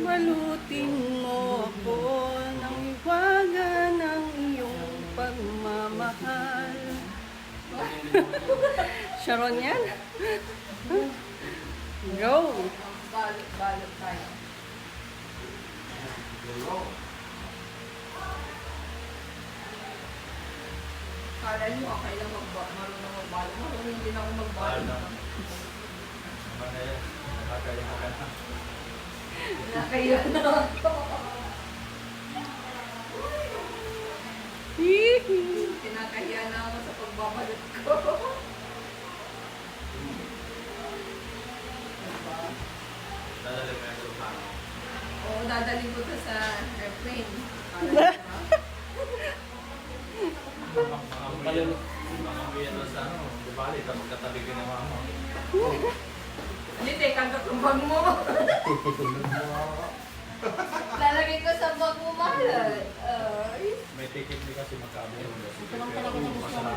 Balutin mo ako ng hiwaga ng iyong pagmamahal. Sharon yan? Go! Balot tayo. Kala niyo okay lang marunong magbalot. Marunong din ako magbalot. Nakaya na ako. Kinakahiya na ako sa pagbabalot ko. Dadali mo yung lupa. Oo, dadaling ko to sa airplane. Mga uwi yan sa ano, di bali, kapag katabi ka ng mama. Hindi, teka, katumbag mo. Lalagay ko sa bag mo, mahal. May ticket din kasi magkabili. Ito lang talaga na gusto ko.